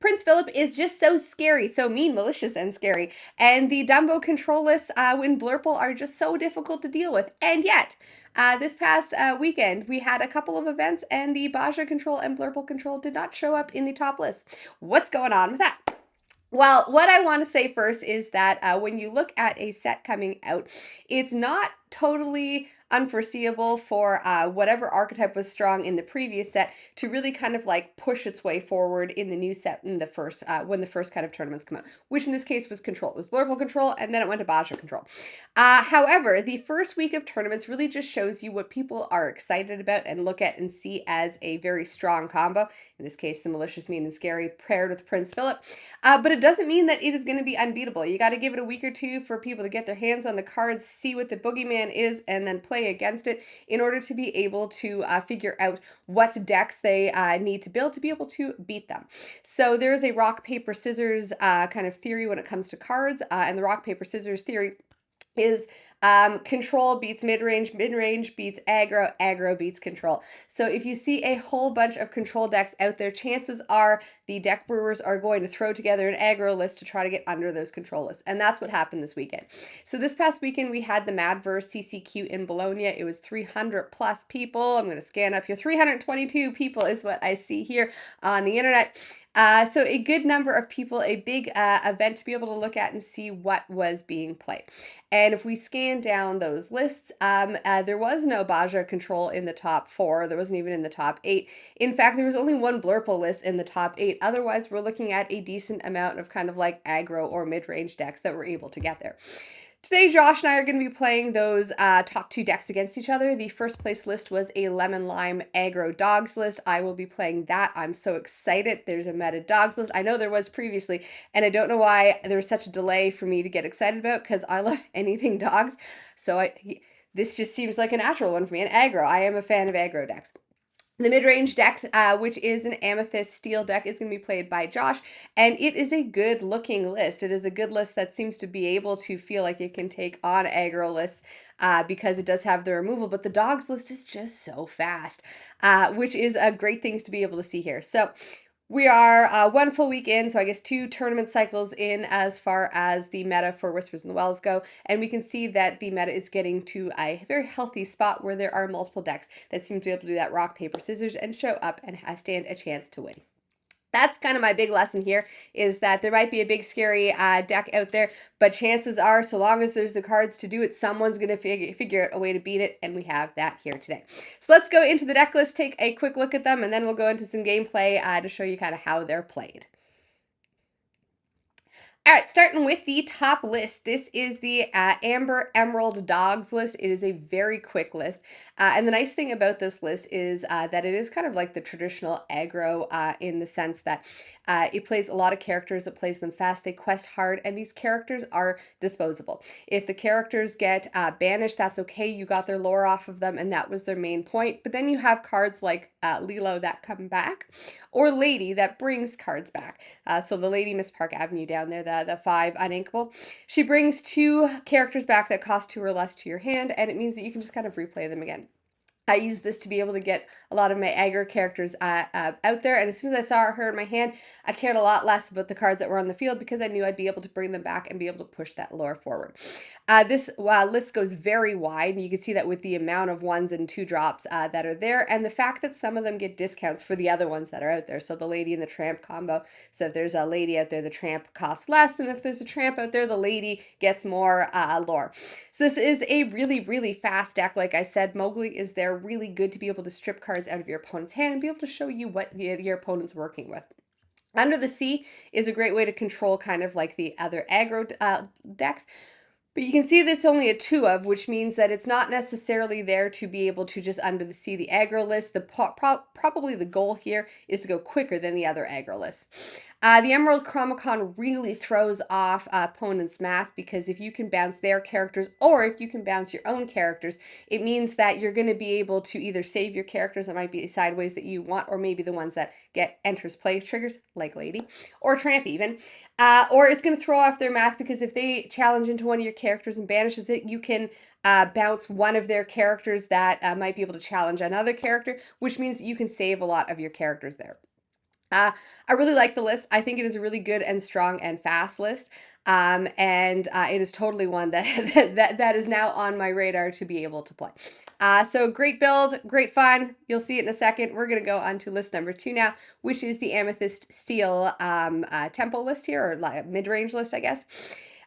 Prince Philip is just so scary, so mean, malicious, and scary. And the Dumbo control lists in Blurple are just so difficult to deal with. And yet, this past weekend, we had a couple of events, and the Baja control and Blurple control did not show up in the top list. What's going on with that? Well, what I want to say first is that when you look at a set coming out, it's not totally unforeseeable for whatever archetype was strong in the previous set to really kind of like push its way forward in the new set in the first when the first kind of tournaments come out, which in this case was control. It was Blurple control, and then it went to Baja control. However, the first week of tournaments really just shows you what people are excited about and look at and see as a very strong combo. In this case, the malicious, mean, and scary paired with Prince Philip. But it doesn't mean that it is going to be unbeatable. You got to give it a week or two for people to get their hands on the cards, see what the boogeyman is, and then play against it in order to be able to figure out what decks they need to build to be able to beat them. So there's a rock, paper, scissors kind of theory when it comes to cards, and the rock, paper, scissors theory is control beats midrange, midrange beats aggro, aggro beats control. So if you see a whole bunch of control decks out there, chances are the deck brewers are going to throw together an aggro list to try to get under those control lists. And that's what happened this weekend. So this past weekend, we had the Madverse CCQ in Bologna. It was 300 plus people. I'm going to scan up here. 322 people is what I see here on the internet. So a good number of people, a big event to be able to look at and see what was being played. And if we scan down those lists, there was no Baja control in the top 4. There wasn't even in the top 8. In fact, there was only one Blurple list in the top 8. Otherwise, we're looking at a decent amount of kind of like aggro or mid-range decks that were able to get there. Today, Josh and I are going to be playing those top 2 decks against each other. The first place list was a Lemon Lime Aggro Dogs list. I will be playing that. I'm so excited. There's a meta Dogs list. I know there was previously, and I don't know why there was such a delay for me to get excited about because I love anything dogs. So this just seems like a natural one for me. And aggro, I am a fan of aggro decks. The mid-range decks, which is an Amethyst steel deck, is going to be played by Josh, and it is a good-looking list. It is a good list that seems to be able to feel like it can take on aggro lists because it does have the removal, but the dogs list is just so fast, which is a great thing to be able to see here. So we are 1 full week in, so I guess 2 tournament cycles in as far as the meta for Whispers in the Wells go, and we can see that the meta is getting to a very healthy spot where there are multiple decks that seem to be able to do that rock, paper, scissors and show up and stand a chance to win. That's kind of my big lesson here, is that there might be a big scary deck out there, but chances are, so long as there's the cards to do it, someone's going to figure out a way to beat it, and we have that here today. So let's go into the deck list, take a quick look at them, and then we'll go into some gameplay to show you kind of how they're played. All right, starting with the top list. This is the Amber Emerald Dogs list. It is a very quick list. And the nice thing about this list is that it is kind of like the traditional aggro in the sense that it plays a lot of characters, it plays them fast, they quest hard, and these characters are disposable. If the characters get banished, that's okay. You got their lore off of them, and that was their main point. But then you have cards like Lilo that come back, or Lady that brings cards back. So the Lady, Miss Park Avenue down there, the 5 uninkable. She brings 2 characters back that cost 2 or less to your hand, and it means that you can just kind of replay them again. I use this to be able to get a lot of my aggro characters out there, and as soon as I saw her in my hand, I cared a lot less about the cards that were on the field because I knew I'd be able to bring them back and be able to push that lore forward. This list goes very wide, and you can see that with the amount of 1s and 2 drops that are there, and the fact that some of them get discounts for the other ones that are out there. So the Lady and the Tramp combo. So if there's a Lady out there, the Tramp costs less, and if there's a Tramp out there, the Lady gets more lore. So this is a really, really fast deck. Like I said, Mowgli is there really good to be able to strip cards out of your opponent's hand and be able to show you what your opponent's working with. Under the Sea is a great way to control kind of like the other aggro decks. But you can see that it's only a 2 of, which means that it's not necessarily there to be able to just under the sea the aggro list. Probably the goal here is to go quicker than the other aggro lists. The Emerald Chromicon really throws off opponents' math because if you can bounce their characters or if you can bounce your own characters, it means that you're going to be able to either save your characters that might be sideways that you want, or maybe the ones that get enters play triggers, like Lady, or Tramp even. Or it's going to throw off their math because if they challenge into one of your characters and banishes it, you can bounce one of their characters that might be able to challenge another character, which means you can save a lot of your characters there. I really like the list. I think it is a really good and strong and fast list. And it is totally one that is now on my radar to be able to play. So great build, great fun. You'll see it in a second. We're going to go on to list number 2 now, which is the Amethyst Steel tempo list here, or like mid-range list, I guess.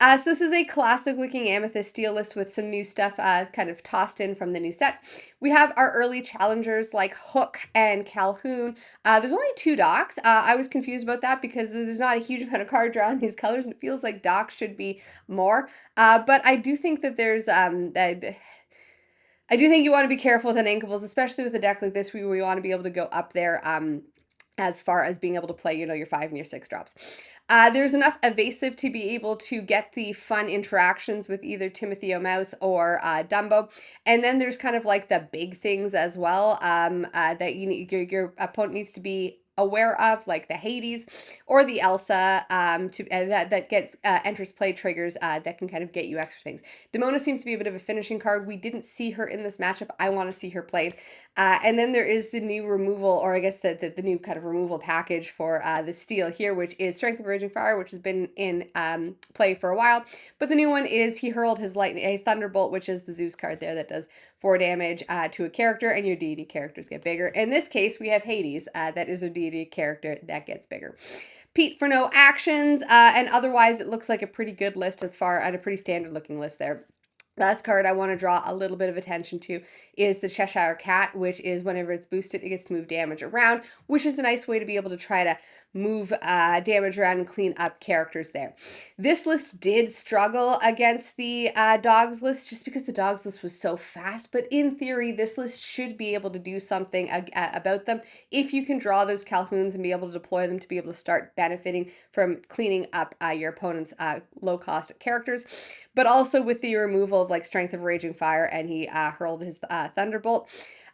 So this is a classic looking Amethyst Steel list with some new stuff kind of tossed in from the new set. We have our early challengers like Hook and Calhoun. There's only 2 docks. I was confused about that because there's not a huge amount of card draw in these colors, and it feels like docks should be more. But I do think that there's I do think you want to be careful with unankables, especially with a deck like this where we want to be able to go up there as far as being able to play, your 5 and your 6 drops. There's enough evasive to be able to get the fun interactions with either Timothy O'Mouse or Dumbo. And then there's kind of like the big things as well that your opponent needs to be aware of, like the Hades or the Elsa that gets enters play triggers that can kind of get you extra things. Demona seems to be a bit of a finishing card. We didn't see her in this matchup. I want to see her played. And then there is the new removal, or I guess the new kind of removal package for the steel here, which is Strength of Raging Fire, which has been in play for a while. But the new one is he hurled his Thunderbolt, which is the Zeus card there that does 4 damage to a character, and your deity characters get bigger. In this case, we have Hades, that is a deity character that gets bigger. Pete for no actions, and otherwise it looks like a pretty good list as far, and a pretty standard looking list there. Last card I want to draw a little bit of attention to is the Cheshire Cat, which is whenever it's boosted, it gets to move damage around, which is a nice way to be able to try to move damage around and clean up characters there. This list did struggle against the dogs list just because the dogs list was so fast, but in theory, this list should be able to do something about them if you can draw those Calhouns and be able to deploy them to be able to start benefiting from cleaning up your opponent's low-cost characters, but also with the removal of like Strength of Raging Fire, and he hurled his Thunderbolt.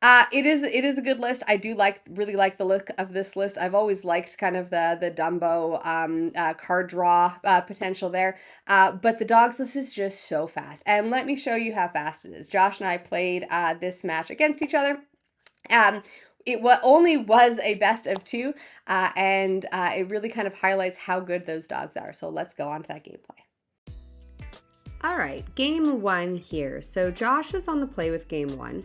It is a good list. I do really like the look of this list. I've always liked kind of the Dumbo card draw potential there. But the dogs list is just so fast. And let me show you how fast it is. Josh and I played this match against each other. It only was a best of 2, and it really kind of highlights how good those dogs are. So let's go on to that gameplay. All right, game 1 here. So Josh is on the play with game 1.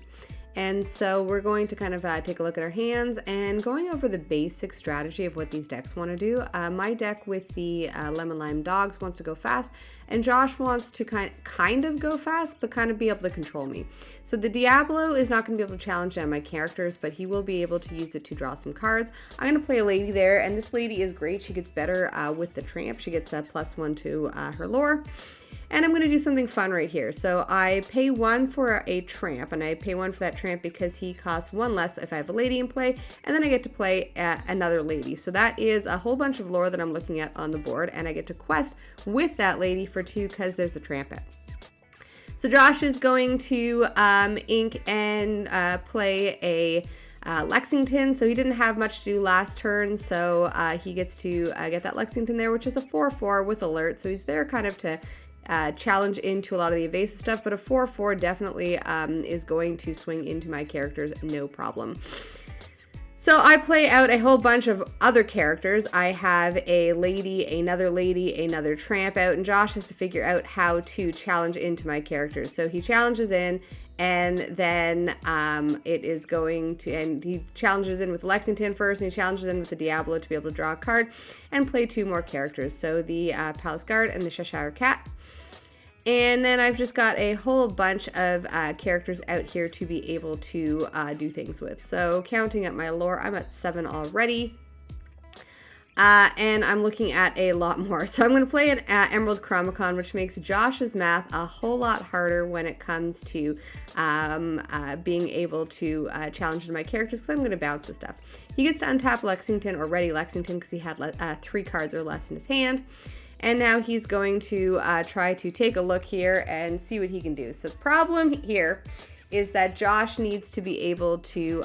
And so we're going to kind of take a look at our hands and going over the basic strategy of what these decks want to do. My deck with the Lemon Lime Dogs wants to go fast, and Josh wants to kind of go fast, but kind of be able to control me. So the Diablo is not going to be able to challenge my characters, but he will be able to use it to draw some cards. I'm going to play a lady there, and this lady is great. She gets better with the Tramp. She gets a +1 to her lore. And I'm going to do something fun right here. So I pay 1 for a Tramp, and I pay 1 for that Tramp because he costs 1 less if I have a lady in play, and then I get to play another lady. So that is a whole bunch of lore that I'm looking at on the board, and I get to quest with that lady for 2 because there's a Tramp in. So Josh is going to ink and play a Lexington, so he didn't have much to do last turn, so he gets to get that Lexington there, which is a 4/4 with alert, so he's there kind of to challenge into a lot of the evasive stuff, but a 4/4 definitely is going to swing into my characters, no problem. So I play out a whole bunch of other characters. I have a lady, another Tramp out, and Josh has to figure out how to challenge into my characters. So he challenges in, and then it is going to, and he challenges in with Lexington first, and he challenges in with the Diablo to be able to draw a card and play 2 more characters. So the Palace Guard and the Cheshire Cat. And then I've just got a whole bunch of characters out here to be able to do things with. So counting at my lore, I'm at 7 already. And I'm looking at a lot more. So I'm going to play an Emerald Chromicon, which makes Josh's math a whole lot harder when it comes to being able to challenge my characters, because I'm going to bounce this stuff. He gets to untap Lexington, or ready Lexington, because he had 3 cards or less in his hand. And now he's going to try to take a look here and see what he can do. So the problem here is that Josh needs to be able to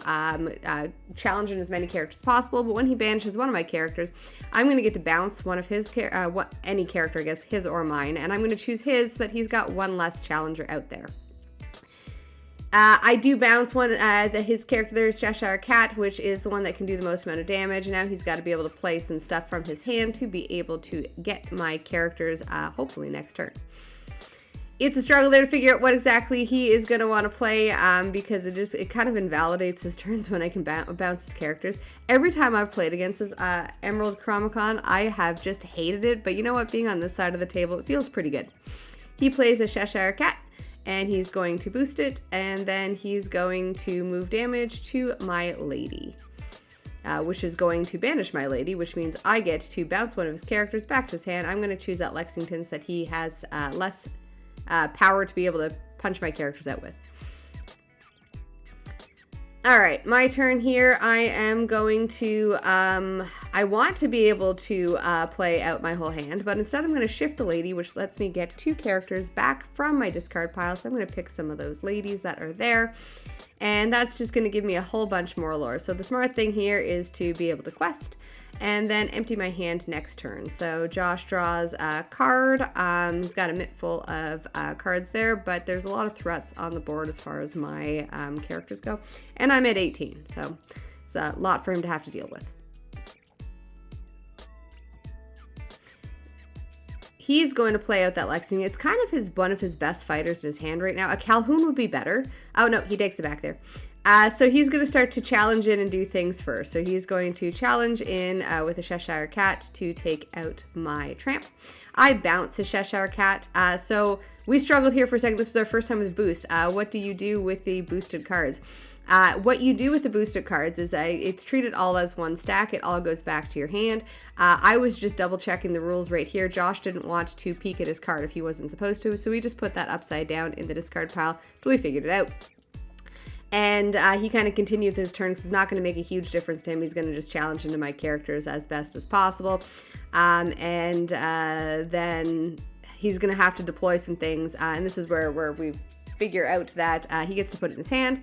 challenge in as many characters as possible, but when he banishes one of my characters, I'm going to get to bounce one of his any character, I guess, his or mine, and I'm going to choose his so that he's got 1 less challenger out there. I do bounce one, his character there is Cheshire Cat, which is the one that can do the most amount of damage. Now he's got to be able to play some stuff from his hand to be able to get my characters, hopefully next turn. It's a struggle there to figure out what exactly he is going to want to play, because it kind of invalidates his turns when I can bounce his characters. Every time I've played against this Emerald Chromicon, I have just hated it, but you know what? Being on this side of the table, it feels pretty good. He plays a Cheshire Cat, and he's going to boost it, and then he's going to move damage to my lady, which is going to banish my lady, which means I get to bounce one of his characters back to his hand. I'm going to choose that Lexington so that he has less power to be able to punch my characters out with. All right, my turn here. I am going to, I want to be able to play out my whole hand, but instead I'm going to shift the lady, which lets me get 2 characters back from my discard pile. So I'm going to pick some of those ladies that are there, and that's just going to give me a whole bunch more lore. So the smart thing here is to be able to quest and then empty my hand next turn. So Josh draws a card. He's got a mitt full of cards there, but there's a lot of threats on the board as far as my characters go. And I'm at 18, so it's a lot for him to have to deal with. He's going to play out that Lexington. It's kind of one of his best fighters in his hand right now. A Calhoun would be better. Oh no, he takes it back there. So he's going to start to challenge in and do things first. So he's going to challenge in with a Cheshire Cat to take out my tramp. I bounce a Cheshire Cat. So we struggled here for a second. This was our first time with boost. What do you do with the boosted cards? What you do with the boosted cards is it's treated all as one stack. It all goes back to your hand. I was just double checking the rules right here. Josh didn't want to peek at his card if he wasn't supposed to, so we just put that upside down in the discard pile till we figured it out. And he kind of continued his turn because it's not going to make a huge difference to him. He's going to just challenge into my characters as best as possible. Then he's going to have to deploy some things. And this is where we figure out that he gets to put it in his hand.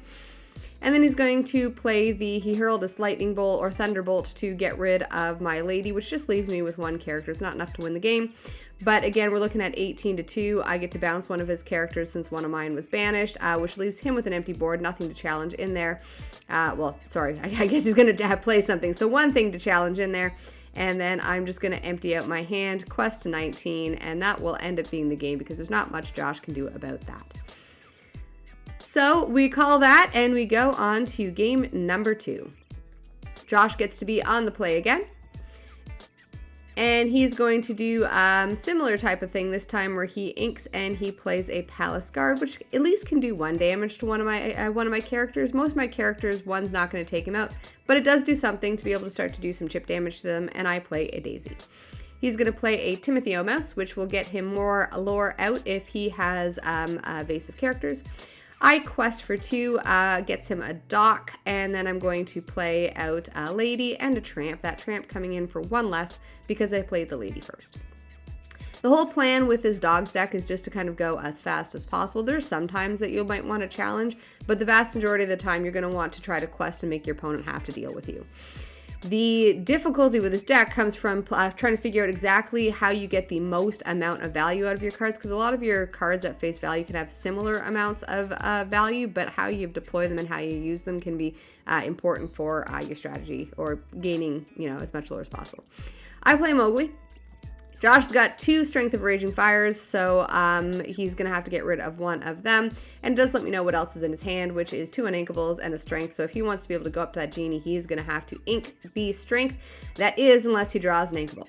And then he's going to play he hurled this lightning bolt or thunderbolt to get rid of my lady, which just leaves me with 1 character. It's not enough to win the game. But again, we're looking at 18-2. I get to bounce one of his characters since one of mine was banished, which leaves him with an empty board, nothing to challenge in there. Well, sorry, I guess he's going to play something. So 1 thing to challenge in there. And then I'm just going to empty out my hand, quest to 19, and that will end up being the game because there's not much Josh can do about that. So we call that and we go on to game number 2. Josh gets to be on the play again. And he's going to do similar type of thing this time where he inks and he plays a Palace Guard, which at least can do 1 damage to one of my characters. Most of my characters, 1's not going to take him out, but it does do something to be able to start to do some chip damage to them, and I play a Daisy. He's going to play a Timothy O'Mouse, which will get him more lore out if he has evasive characters. I quest for 2, gets him a dock, and then I'm going to play out a lady and a tramp. That tramp coming in for 1 less because I played the lady first. The whole plan with his dogs deck is just to kind of go as fast as possible. There's some times that you might want to challenge, but the vast majority of the time you're going to want to try to quest and make your opponent have to deal with you. The difficulty with this deck comes from trying to figure out exactly how you get the most amount of value out of your cards, because a lot of your cards at face value can have similar amounts of value, but how you deploy them and how you use them can be important for your strategy or gaining, as much lore as possible. I play Mowgli. Josh's got 2 Strength of Raging Fires, so he's going to have to get rid of 1 of them. And it does let me know what else is in his hand, which is 2 Uninkables and a Strength. So if he wants to be able to go up to that genie, he's going to have to ink the Strength. That is, unless he draws an Inkable.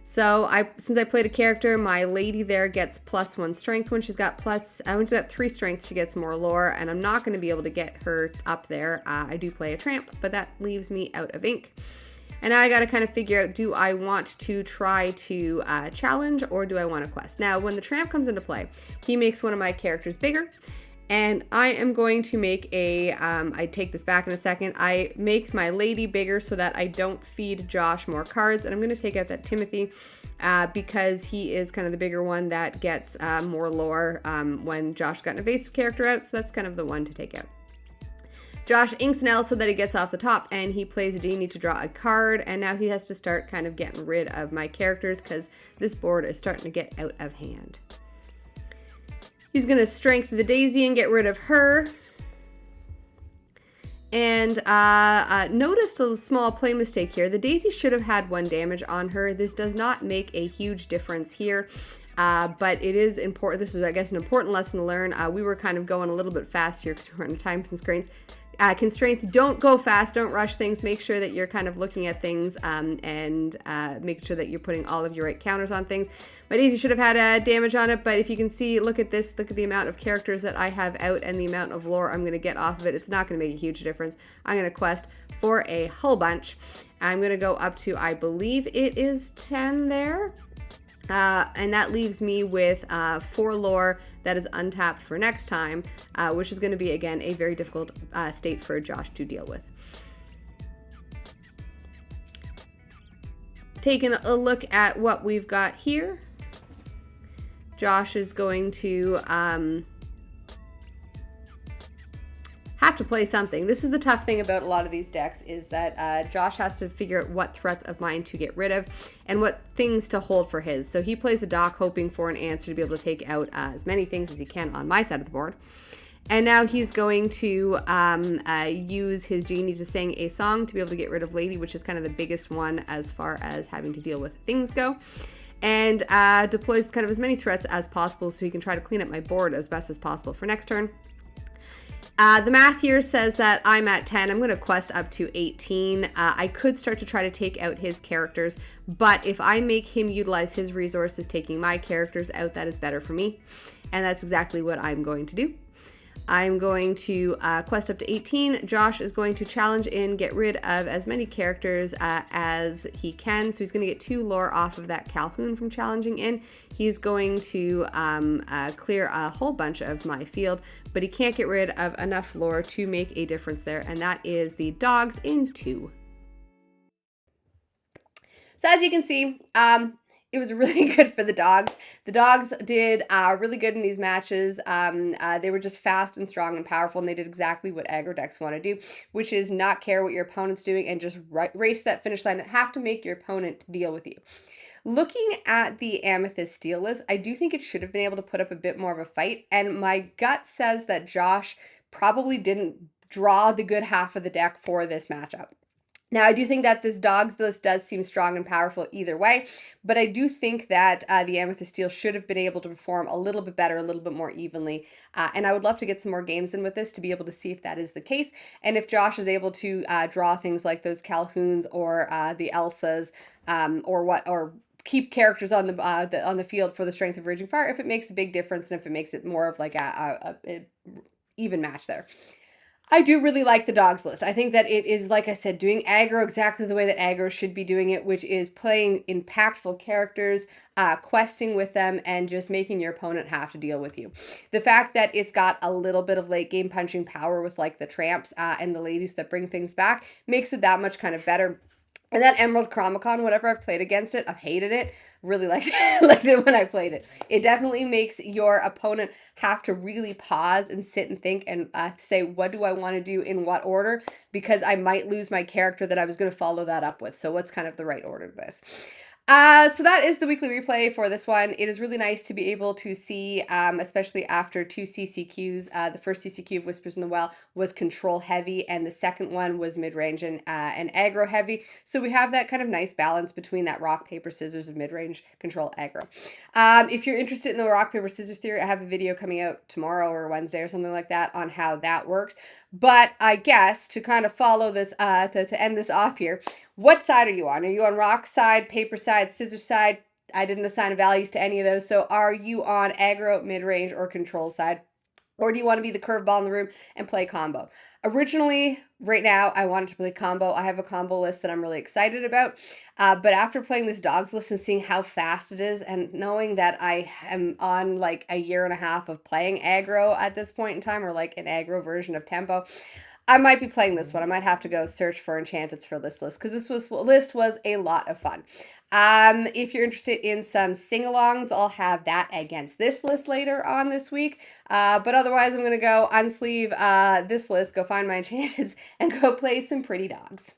So since I played a character, my lady there gets +1 Strength. When she's got 3 Strength, she gets more lore, and I'm not going to be able to get her up there. I do play a tramp, but that leaves me out of ink. And now I got to kind of figure out, do I want to try to challenge or do I want to quest? Now, when the tramp comes into play, he makes one of my characters bigger. And I am going to make I take this back in a second. I make my lady bigger so that I don't feed Josh more cards. And I'm going to take out that Timothy because he is kind of the bigger one that gets more lore when Josh got an evasive character out. So that's kind of the one to take out. Josh inks an L so that he gets off the top, and he plays a genie to draw a card, and now he has to start kind of getting rid of my characters because this board is starting to get out of hand. He's going to strength the Daisy and get rid of her. And noticed a small play mistake here. The Daisy should have had 1 damage on her. This does not make a huge difference here. But it is important. This is, I guess, an important lesson to learn. We were kind of going a little bit fast here because we were under time constraints. Don't go fast. Don't rush things. Make sure that you're kind of looking at things and make sure that you're putting all of your right counters on things. My Daisy should have had damage on it, but if you can see, look at this. Look at the amount of characters that I have out and the amount of lore I'm going to get off of it. It's not going to make a huge difference. I'm going to quest for a whole bunch. I'm going to go up to, I believe it is 10 there. And that leaves me with 4 lore that is untapped for next time, which is going to be, again, a very difficult state for Josh to deal with. Taking a look at what we've got here, Josh is going to have to play something. This is the tough thing about a lot of these decks, is that Josh has to figure out what threats of mine to get rid of and what things to hold for his. So he plays a dock hoping for an answer to be able to take out as many things as he can on my side of the board. And now he's going to use his genie to sing a song to be able to get rid of Lady, which is kind of the biggest one as far as having to deal with things go. And deploys kind of as many threats as possible so he can try to clean up my board as best as possible for next turn. The math here says that I'm at 10. I'm going to quest up to 18. I could start to try to take out his characters, but if I make him utilize his resources taking my characters out, that is better for me. And that's exactly what I'm going to do. I'm going to quest up to 18. Josh is going to challenge in, get rid of as many characters as he can. So he's going to get 2 lore off of that Calhoun from challenging in. He's going to clear a whole bunch of my field, but he can't get rid of enough lore to make a difference there, and that is the dogs in 2. So as you can see, it was really good for the dogs. The dogs did really good in these matches. They were just fast and strong and powerful, and they did exactly what aggro decks want to do, which is not care what your opponent's doing and just race that finish line and have to make your opponent deal with you. Looking at the Amethyst steel list, I do think it should have been able to put up a bit more of a fight, and my gut says that Josh probably didn't draw the good half of the deck for this matchup. Now, I do think that this dogs list does seem strong and powerful either way, but I do think that the Amethyst Steel should have been able to perform a little bit better, a little bit more evenly, and I would love to get some more games in with this to be able to see if that is the case, and if Josh is able to draw things like those Calhouns or the Elsas, or keep characters on the field for the strength of Raging Fire, if it makes a big difference and if it makes it more of like a even match there. I do really like the dogs list. I think that it is, like I said, doing aggro exactly the way that aggro should be doing it, which is playing impactful characters, questing with them, and just making your opponent have to deal with you. The fact that it's got a little bit of late game punching power with like the tramps and the ladies that bring things back makes it that much kind of better. And that Emerald Chromicon, whatever I've played against it, I've hated it. Really liked it when I played it. It definitely makes your opponent have to really pause and sit and think and say, what do I want to do in what order? Because I might lose my character that I was going to follow that up with. So what's kind of the right order to this? So that is the weekly replay for this one. It is really nice to be able to see, especially after 2 CCQs. The first CCQ of Whispers in the Well was control heavy, and the second one was mid-range and aggro heavy. So we have that kind of nice balance between that rock, paper, scissors of mid-range control aggro. If you're interested in the rock, paper, scissors theory, I have a video coming out tomorrow or Wednesday or something like that on how that works. But I guess to kind of follow this, to end this off here, what side are you on? Are you on rock side, paper side, scissors side? I didn't assign values to any of those. So are you on aggro, mid-range, or control side? Or do you want to be the curveball in the room and play combo? Originally, right now, I wanted to play combo. I have a combo list that I'm really excited about. But after playing this dogs list and seeing how fast it is and knowing that I am on like a year and a half of playing aggro at this point in time, or like an aggro version of tempo, I might be playing this one. I might have to go search for enchantments for this list because this list was a lot of fun. If you're interested in some sing-alongs, I'll have that against this list later on this week. But otherwise, I'm going to go unsleeve this list, go find my enchantments, and go play some pretty dogs.